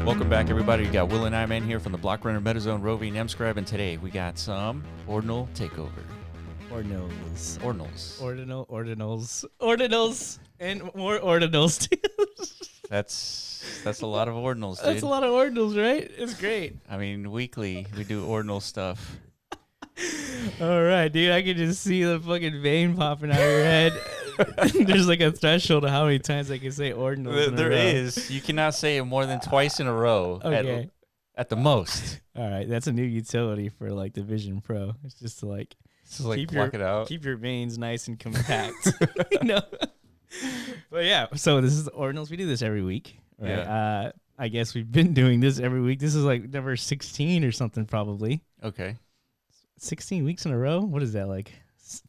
Welcome back, everybody. We got Will and I Man here from the Block Runner MetaZone Roving Mscribe, and today we got some Ordinal Takeover. Ordinals. Ordinals. And more Ordinals, too. That's a lot of Ordinals, dude. That's a lot of Ordinals, right? It's great. I mean, weekly we do Ordinal stuff. All right, dude. I can just see the fucking vein popping out of your head. There's like a threshold of how many times I can say Ordinals. There is. You cannot say it more than twice in a row. Okay. At the most. All right, that's a new utility for like the Vision Pro. It's just to like block it out. Keep your veins nice and compact. But yeah, so this is the Ordinals. We do this every week. Right? Yeah. I guess we've been doing this every week. This is like number 16 or something, probably. Okay. 16 weeks in a row? What is that, like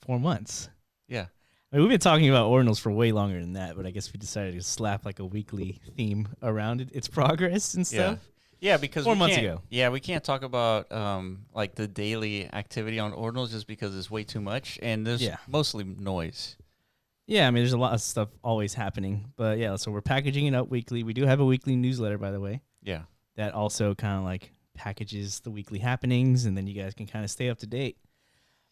4 months? Yeah. I mean, we've been talking about Ordinals for way longer than that, but I guess we decided to slap like a weekly theme around it, its progress and stuff. Yeah, because 4 months ago. Yeah, we can't talk about like the daily activity on Ordinals just because it's way too much, and there's mostly noise. Yeah, I mean, there's a lot of stuff always happening, but yeah, so we're packaging it up weekly. We do have a weekly newsletter, by the way. Yeah. That also kind of like packages the weekly happenings, and then you guys can kind of stay up to date.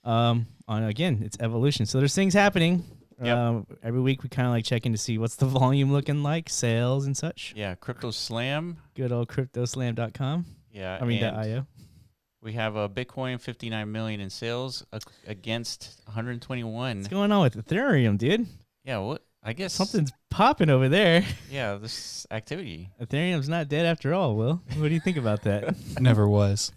On again, it's evolution. So there's things happening. Yep. Every week we kind of like check in to see what's the volume looking like, sales and such. Yeah, Crypto Slam. Good old cryptoslam.com. Yeah. .io. We have a Bitcoin 59 million in sales against 121. What's going on with Ethereum, dude? Yeah, what? I guess something's popping over there. Yeah, this activity. Ethereum's not dead after all, Will. What do you think about that? Never was.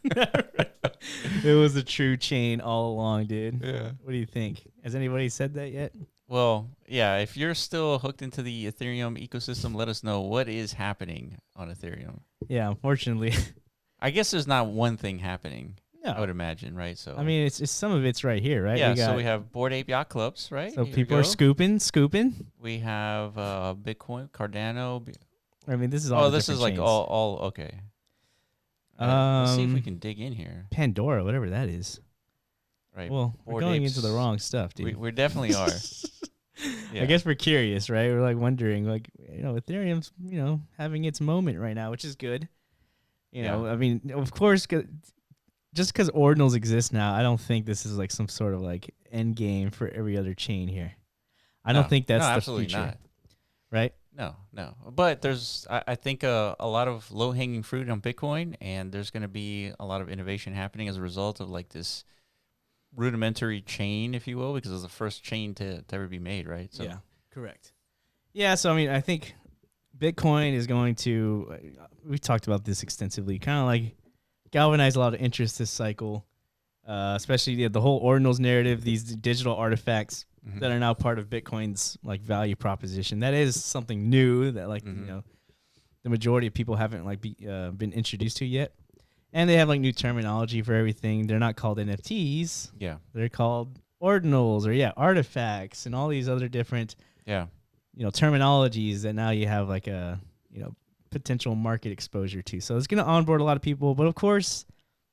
It was a true chain all along, dude. Yeah. What do you think? Has anybody said that yet? Well, yeah, if you're still hooked into the Ethereum ecosystem, let us know what is happening on Ethereum. Yeah, unfortunately. I guess there's not one thing happening. No. I would imagine, right? So I mean, it's some of it's right here, right? Yeah, so we have Bored Ape Yacht Clubs, right? So people are scooping. We have Bitcoin, Cardano. I mean, this is all. Oh, this is like chains. all okay. Let's see if we can dig in here. Pandora, whatever that is. Right. Well, we're going into the wrong stuff, dude. We definitely are. Yeah. I guess we're curious, right? We're like wondering, like, Ethereum's, having its moment right now, which is good. I mean, of course, just because Ordinals exist now, I don't think this is like some sort of like end game for every other chain here. I don't think that's the absolutely future. Not. Right? No. But there's, I think, a lot of low-hanging fruit on Bitcoin, and there's going to be a lot of innovation happening as a result of like this rudimentary chain, if you will, because it's the first chain to ever be made, right? So. Yeah, correct. Yeah, so I mean, I think Bitcoin is going to, we've talked about this extensively, kind of like galvanize a lot of interest this cycle, especially the whole Ordinals narrative, these digital artifacts that are now part of Bitcoin's like value proposition. That is something new that like, the majority of people haven't like been introduced to yet. And they have like new terminology for everything. They're not called NFTs. Yeah. They're called Ordinals or artifacts and all these other different terminologies that now you have like a potential market exposure to. So it's going to onboard a lot of people, but of course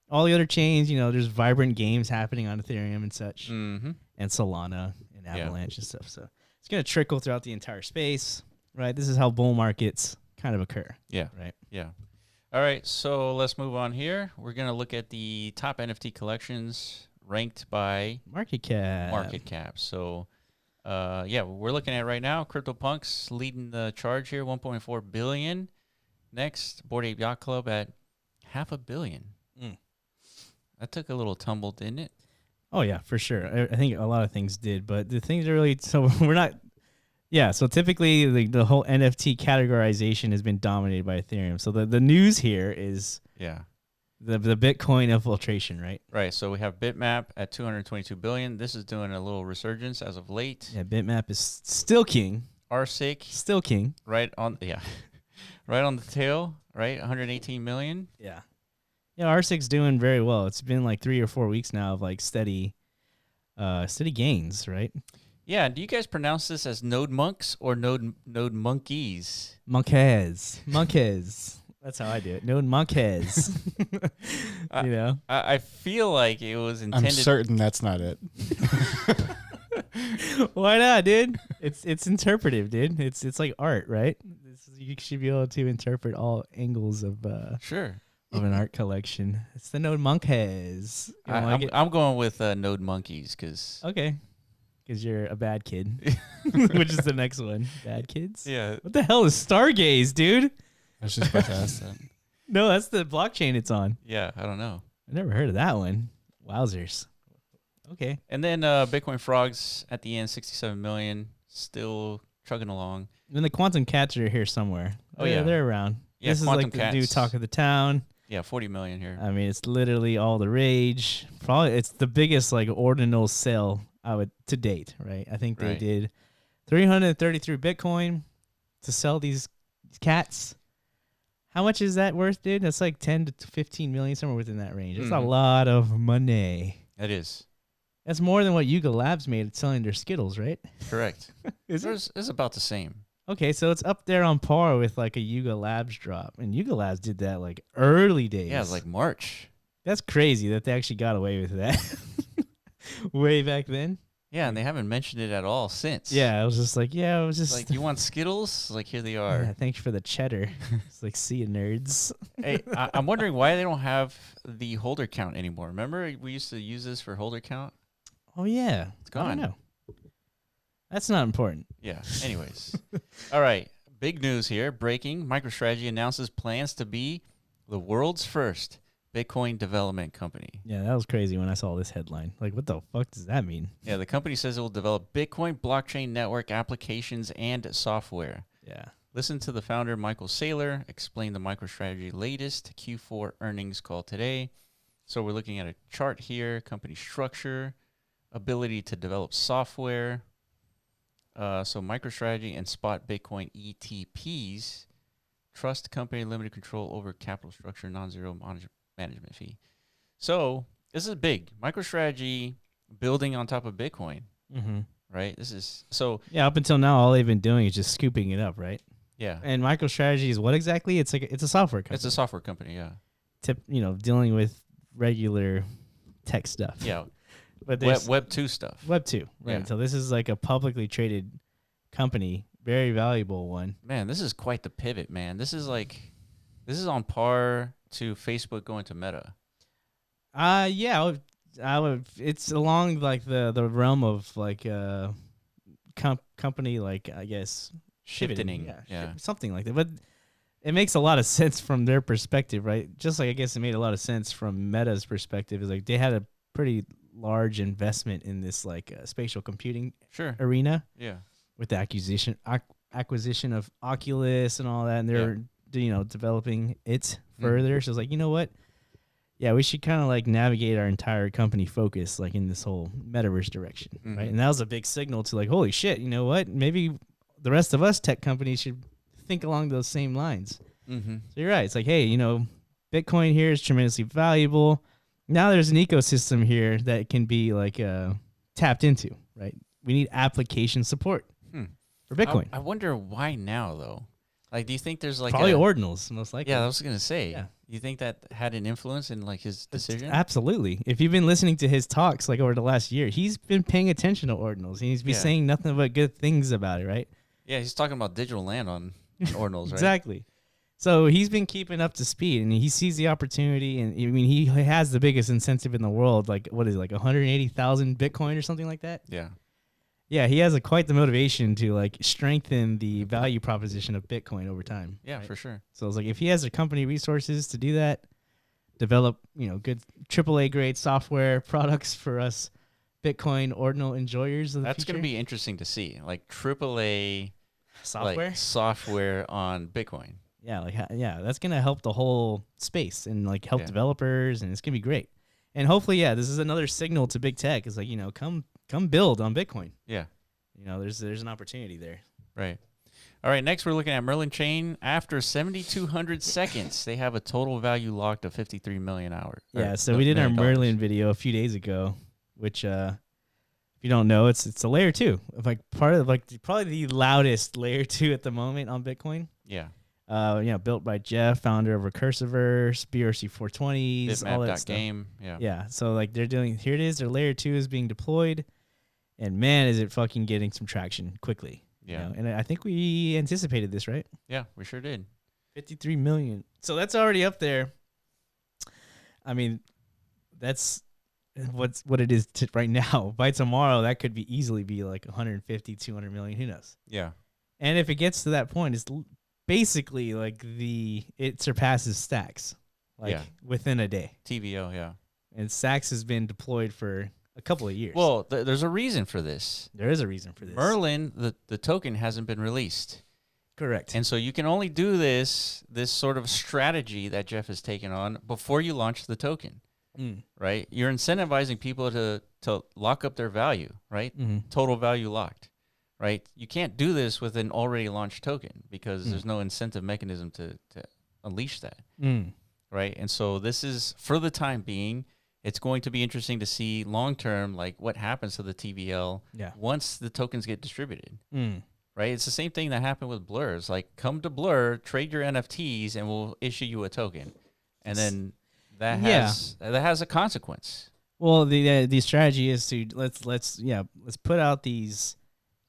all the other chains, there's vibrant games happening on Ethereum and such, and Solana and Avalanche and stuff. So it's going to trickle throughout the entire space, right? This is how bull markets kind of occur. Yeah. Right. Yeah. All right, so let's move on here. We're going to look at the top NFT collections ranked by market cap. So, we're looking at right now. CryptoPunks leading the charge here, 1.4 billion. Next, Bored Ape Yacht Club at $500 million. That took a little tumble, didn't it? Oh, yeah, for sure. I think a lot of things did, but the things are really, so we're not. Yeah, so typically the whole NFT categorization has been dominated by Ethereum. So the news here is the Bitcoin infiltration, right? Right. So we have Bitmap at 222 billion. This is doing a little resurgence as of late. Yeah, Bitmap is still king. RSIC still king. Right on right on the tail, right? 118 million. Yeah. Yeah, RSIC's doing very well. It's been like 3 or 4 weeks now of like steady gains, right? Yeah, do you guys pronounce this as node monks or node monkeys? Monkeys. That's how I do it. Node monkeys. I feel like it was intended. I'm certain that's not it. Why not, dude? It's interpretive, dude. It's like art, right? You should be able to interpret all angles of Sure. an art collection. It's the Node Monkeys. You don't like it? I'm going with Node Monkeys because Okay. Because you're a bad kid, which is the next one. Bad kids? yeah, What the hell is Stargaze, dude? I was just about to ask that. No, that's the blockchain it's on. yeah, I don't know. I never heard of that one. Wowzers. Okay. And then Bitcoin frogs at the end, 67 million, still chugging along. Then the quantum cats are here somewhere. Oh, yeah. They're around. Yeah, this is quantum like the new cats. talk of the town. Yeah, 40 million here. I mean, it's literally all the rage. Probably it's the biggest like ordinal sale to date, right? I think they Right. did 333 Bitcoin to sell these cats. How much is that worth, dude? That's like 10 to 15 million, somewhere within that range. It's a Mhm. lot of money. That is That's more than what Yuga Labs made selling their Skittles, right? correct. Is it? It's about the same. Okay, so it's up there on par with like a Yuga Labs drop. And Yuga Labs did that like early days. Yeah, it's like March. That's crazy that they actually got away with that way back then. Yeah, and they haven't mentioned it at all since. Yeah, I was just like, yeah, it was just Like, you want Skittles? Like, here they yeah, are. thanks for the cheddar. It's like, see you, nerds. Hey, I'm wondering why they don't have the holder count anymore. Remember, we used to use this for holder count? Oh yeah, It's I don't gone. know. That's not important. Yeah. Anyways. All right. Big news here. Breaking. MicroStrategy announces plans to be the world's first Bitcoin development company. Yeah, that was crazy when I saw this headline. Like, what the fuck does that mean? Yeah, the company says it will develop Bitcoin blockchain network applications and software. Yeah. Listen to the founder, Michael Saylor, explain the MicroStrategy latest Q4 earnings call today. So we're looking at a chart here, company structure, ability to develop software. So MicroStrategy and spot Bitcoin ETPs, trust company, limited control over capital structure, non-zero management fee. So this is big. MicroStrategy building on top of Bitcoin, Mm-hmm. right? This is so Yeah, up until now, all they've been doing is just scooping it up, right? yeah. And MicroStrategy is what exactly? It's like it's a software company. It's a software company, yeah. Dealing with regular tech stuff. Yeah. But there's Web 2 stuff. Web 2, right? Yeah. So this is like a publicly traded company, very valuable one. Man, this is quite the pivot, man. This is on par to Facebook going to Meta. Yeah, I would. It's along like the realm of like company, like I guess Shifting. yeah, Yeah. something like that. But it makes a lot of sense from their perspective, right? Just like I guess it made a lot of sense from Meta's perspective. Is like they had a pretty large investment in this like spatial computing Sure. arena Yeah. with the acquisition of Oculus and all that, and they're developing it further. So it's like, you know what? Yeah, we should kind of like navigate our entire company focus like in this whole metaverse direction, right? And that was a big signal to like, holy shit, you know what? Maybe the rest of us tech companies should think along those same lines. Mm-hmm. So you're right. It's like, hey, Bitcoin here is tremendously valuable. Now there's an ecosystem here that can be like tapped into, right? We need application support for Bitcoin. I wonder why now though. Like, do you think there's like Probably Ordinals, most likely. Yeah, I was gonna say. Yeah. You think that had an influence in like his decision? Absolutely. If you've been listening to his talks like over the last year, he's been paying attention to Ordinals. And he's been saying nothing but good things about it, right? Yeah, he's talking about digital land on Ordinals, right? Exactly. So he's been keeping up to speed, and he sees the opportunity. And I mean, he has the biggest incentive in the world. Like, what is it, like 180,000 Bitcoin or something like that? Yeah. Yeah, he has quite the motivation to like strengthen the value proposition of Bitcoin over time. Yeah, right? for sure. So it's like if he has the company resources to do that, develop good AAA grade software products for us Bitcoin Ordinal enjoyers of the That's future. gonna be interesting to see. Like AAA software. like software on Bitcoin. Yeah, that's gonna help the whole space and like help Yeah. developers, and it's gonna be great. And hopefully, this is another signal to big tech. It's like come build on Bitcoin. Yeah. There's an opportunity there. Right. All right, next we're looking at Merlin chain. After 7,200 seconds, they have a total value locked of 53 million hours. Yeah, so we did our Merlin video a few days ago, which if you don't know, it's a layer 2 of like part of like probably the loudest layer 2 at the moment on Bitcoin. Yeah. Built by Jeff, founder of Recursiverse, BRC 420s, all that stuff. Bitmap.game. Yeah. Yeah, so like they're doing, here it is, their layer 2 is being deployed, And man, is it fucking getting some traction quickly. Yeah. And I think we anticipated this, right? Yeah, we sure did. 53 million. So that's already up there. I mean, that's what it is right now. By tomorrow, that could be easily be like 150, 200 million. Who knows? Yeah. And if it gets to that point, it's basically like it surpasses Stacks, within a day. TVO, yeah. And Stacks has been deployed for a couple of years. Well, there's a reason for this. There is a reason for this. Merlin, the token hasn't been released. Correct. And so you can only do this sort of strategy that Jeff has taken on before you launch the token, right? You're incentivizing people to lock up their value, right? Total value locked, right? You can't do this with an already launched token because there's no incentive mechanism to unleash that, right? And so this is, for the time being, it's going to be interesting to see long-term, like what happens to the TVL once the tokens get distributed. Right, it's the same thing that happened with Blur. It's like, come to Blur, trade your NFTs, and we'll issue you a token, and then that has a consequence. Well, the strategy is to let's put out these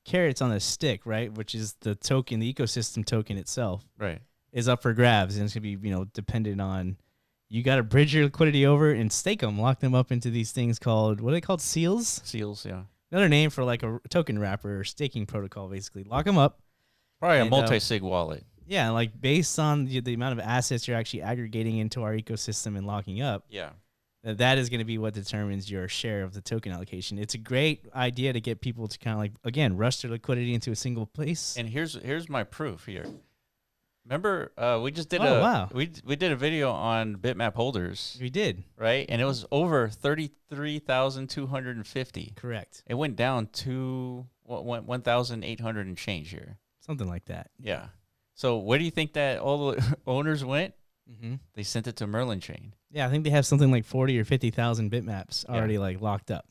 carrots on a stick, right? Which is the token, the ecosystem token itself, right? Is up for grabs, and it's gonna be dependent on, you got to bridge your liquidity over and stake them, lock them up into these things called, what are they called? Seals. Seals, yeah. Another name for like a token wrapper or staking protocol, basically. Lock them up. Probably a multi-sig wallet. Yeah, like based on the amount of assets you're actually aggregating into our ecosystem and locking up. Yeah. That is going to be what determines your share of the token allocation. It's a great idea to get people to kind of like, again, rush their liquidity into a single place. And here's my proof here. Remember, we just did we did a video on bitmap holders. We did, right? And it was over 33,250. Correct. It went down to 1,800 and change here. Something like that. Yeah. So where do you think that all the owners went? They sent it to Merlin chain. Yeah, I think they have something like 40 or 50,000 bitmaps already like locked up.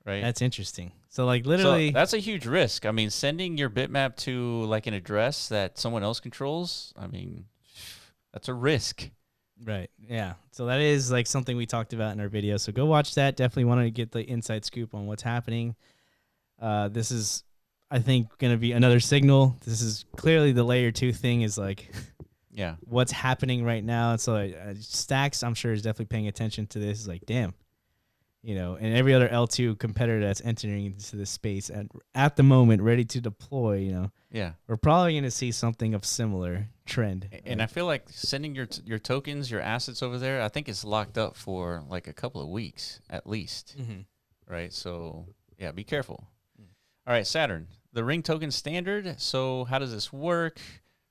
Right. That's interesting. So like literally, that's a huge risk. I mean, sending your bitmap to like an address that someone else controls, I mean, that's a risk. Right. Yeah. So that is like something we talked about in our video. So go watch that. Definitely want to get the inside scoop on what's happening. This is, I think, going to be another signal. This is clearly the layer 2 thing is like, what's happening right now. And so Stacks, I'm sure, is definitely paying attention to this. It's like, damn. And every other L2 competitor that's entering into this space and at the moment ready to deploy, we're probably going to see something of similar trend. And I feel like sending your tokens, your assets over there, I think it's locked up for like a couple of weeks at least, right? So yeah, be careful. All right, Saturn, the ring token standard. So how does this work?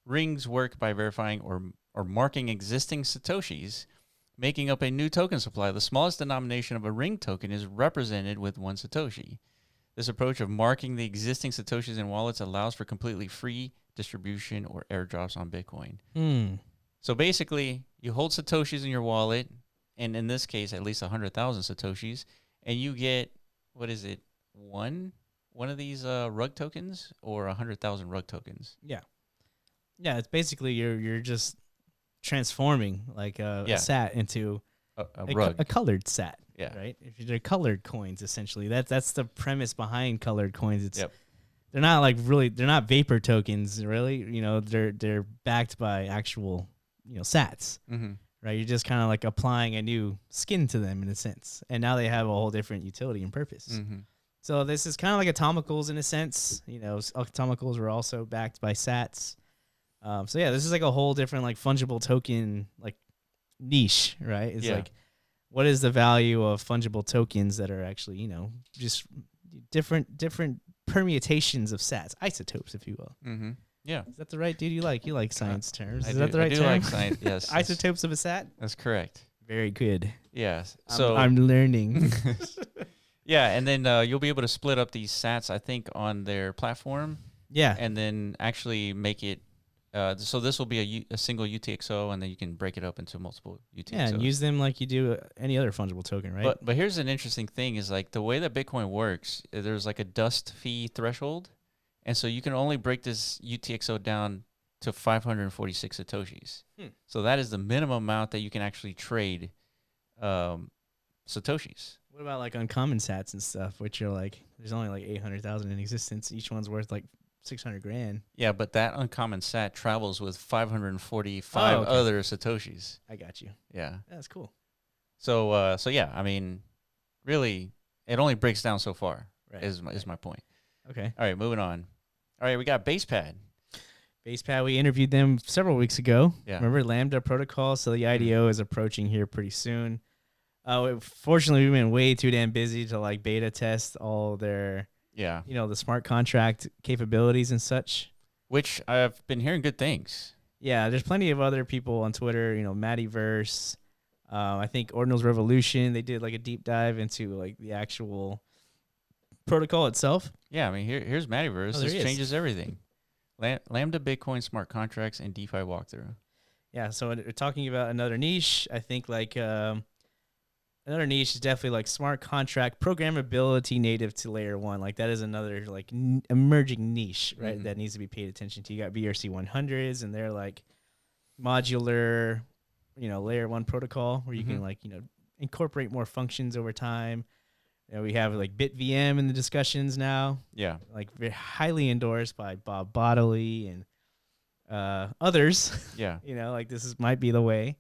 Rings work by verifying or marking existing Satoshis, making up a new token supply. The smallest denomination of a ring token is represented with 1 Satoshi. This approach of marking the existing Satoshis in wallets allows for completely free distribution or airdrops on Bitcoin. So basically, you hold Satoshis in your wallet, and in this case, at least 100,000 Satoshis, and you get, what is it, one of these rug tokens or 100,000 rug tokens? Yeah. Yeah, it's basically you're just transforming like a sat into a rug, a colored sat. Yeah. Right. If they're colored coins, essentially, that's the premise behind colored coins. It's they're not like they're not vapor tokens, really. They're backed by actual sats. Right. You're just kind of like applying a new skin to them in a sense, and now they have a whole different utility and purpose. So this is kind of like atomicals in a sense. Atomicals were also backed by sats. So yeah, this is like a whole different like fungible token like niche, right? It's like, what is the value of fungible tokens that are actually just different permutations of sats, isotopes, if you will. Yeah, is that the right dude? You like science terms? Is I that do, the right I do term? like science. Yes, isotopes of a sat. That's correct. Very good. Yes. So I'm learning. Yeah, and then you'll be able to split up these sats, I think, on their platform. Yeah, and then actually make it. So this will be a single UTXO, and then you can break it up into multiple UTXOs. Yeah, and use them like you do any other fungible token, right? But here's an interesting thing: is like the way that Bitcoin works. There's like a dust fee threshold, and so you can only break this UTXO down to 546 satoshis. So that is the minimum amount that you can actually trade satoshis. What about like uncommon sats and stuff, which are like there's only like 800,000 in existence. Each one's worth like 600 grand. Yeah, but that uncommon sat travels with 545 other satoshis. I got you. Yeah. That's cool. So yeah, I mean, really, it only breaks down so far. Right. Is my point. Okay. All right, moving on. All right, we got BasePad. BasePad, we interviewed them several weeks ago. Yeah. Remember Lambda protocol? So the IDO is approaching here pretty soon. Fortunately, we've been way too damn busy to like beta test all their, the smart contract capabilities and such. Which I've been hearing good things. Yeah, there's plenty of other people on Twitter, metaverse. I think Ordinals Revolution, they did like a deep dive into like the actual protocol itself. Yeah, I mean, here's metaverse. This changes everything. Lambda, Bitcoin, smart contracts, and DeFi walkthrough. Yeah, so we're talking about another niche. I think like another niche is definitely like smart contract programmability native to layer 1. Like that is another like emerging niche, right? That needs to be paid attention to. You got BRC 100s, and they're like modular, layer 1 protocol where you can like incorporate more functions over time. We have like BitVM in the discussions now. Yeah. Like very highly endorsed by Bob Bodley and others. Yeah. Like this might be the way.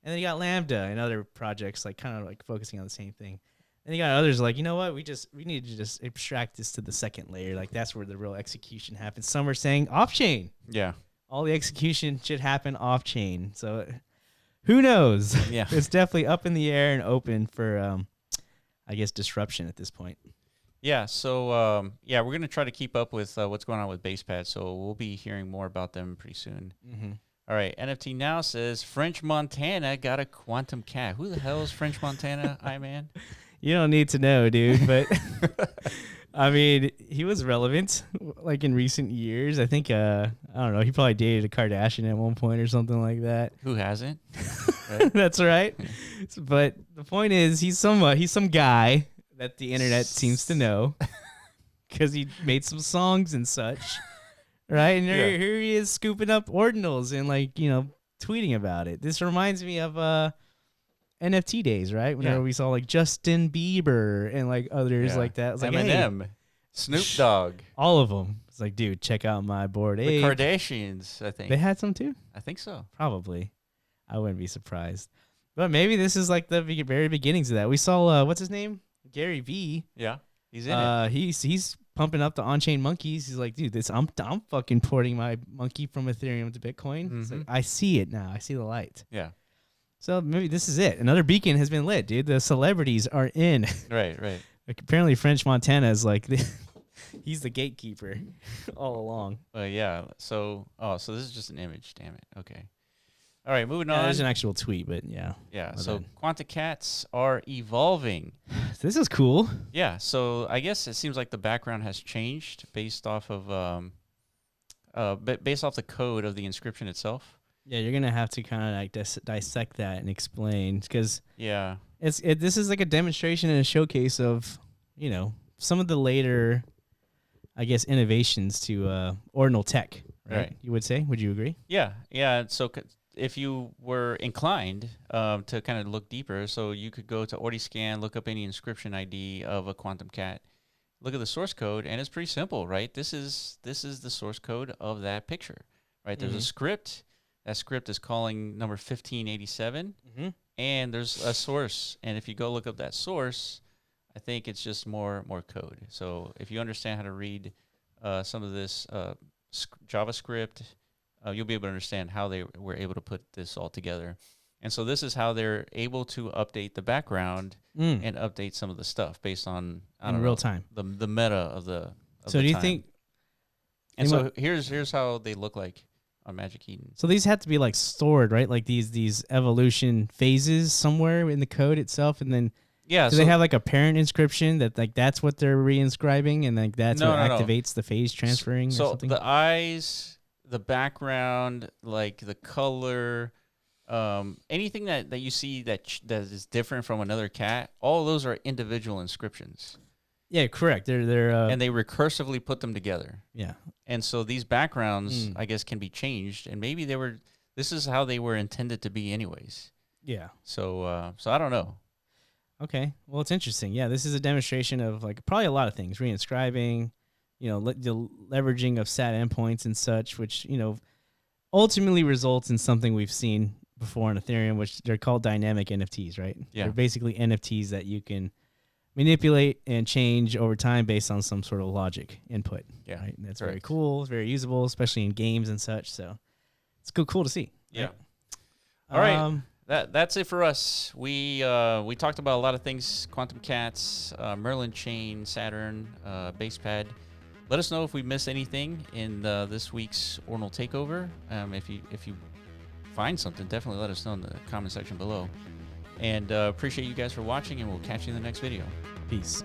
And then you got Lambda and other projects like kind of like focusing on the same thing. Then you got others like, you know what? We need to just abstract this to the second layer. Like that's where the real execution happens. Some are saying off chain. Yeah. All the execution should happen off chain. So who knows? Yeah. It's definitely up in the air and open for I guess disruption at this point. Yeah, so we're going to try to keep up with what's going on with BasePad, so we'll be hearing more about them pretty soon. All right, NFT Now says French Montana got a quantum cat. Who the hell is French Montana, man? You don't need to know, dude, but I mean, he was relevant like in recent years. I think I don't know, he probably dated a Kardashian at one point or something like that. Who hasn't? Right? That's right. But the point is he's some guy that the internet seems to know because he made some songs and such. Right? And here he is scooping up ordinals and like, tweeting about it. This reminds me of NFT days, right? Whenever we saw like Justin Bieber and like others like that. It was like Eminem, hey, Snoop Dogg. All of them. It's like, dude, check out my Bored Ape. The Kardashians, I think. They had some too? I think so. Probably. I wouldn't be surprised. But maybe this is like the very beginnings of that. We saw, what's his name? Gary V. Yeah, he's in it. He's pumping up the on-chain monkeys. He's like, dude, I'm fucking porting my monkey from Ethereum to Bitcoin. It's like, I see it now. I see the light. Yeah. So maybe this is it. Another beacon has been lit, dude. The celebrities are in. Right. Like apparently French Montana is like, he's the gatekeeper all along. Yeah. So this is just an image. Damn it. Okay. All right, moving on. There's an actual tweet, but yeah. Yeah, so quantum cats are evolving. This is cool. Yeah, so I guess it seems like the background has changed based off of based off the code of the inscription itself. Yeah, you're gonna have to kind of like dissect that and explain because this is like a demonstration and a showcase of some of the later, I guess, innovations to ordinal tech. Right? You would say? Would you agree? Yeah. So if you were inclined to kind of look deeper, so you could go to Ordiscan, look up any inscription ID of a quantum cat, look at the source code, and it's pretty simple, right? This is the source code of that picture, right? There's a script. That script is calling number 1587, and there's a source. And if you go look up that source, I think it's just more code. So if you understand how to read some of this JavaScript, you'll be able to understand how they were able to put this all together. And so this is how they're able to update the background and update some of the stuff based on in real time. The meta of the So do you think? And so here's how they look like on Magic Eden. So these have to be like stored, right? Like these evolution phases somewhere in the code itself, and then do they have like a parent inscription that like that's what they're reinscribing, and like that's what activates the phase transferring? So or something? The eyes, the background, like the color, anything that you see that is different from another cat, all of those are individual inscriptions. Yeah, correct. They're and they recursively put them together. Yeah. And so these backgrounds, I guess, can be changed, and maybe this is how they were intended to be anyways. Yeah. So I don't know. Okay. Well, it's interesting. Yeah, this is a demonstration of like probably a lot of things, reinscribing, the leveraging of SAT endpoints and such, which, ultimately results in something we've seen before in Ethereum, which they're called dynamic NFTs, right? Yeah. They're basically NFTs that you can manipulate and change over time based on some sort of logic input. Yeah. Right? And that's correct. very cool. It's very usable, especially in games and such. So it's cool to see. Yeah. Right? All right. That's it for us. We talked about a lot of things: quantum cats, Merlin chain, Saturn, basepad. Let us know if we missed anything in this week's Ordinal Takeover. If you find something, definitely let us know in the comment section below. And appreciate you guys for watching, and we'll catch you in the next video. Peace.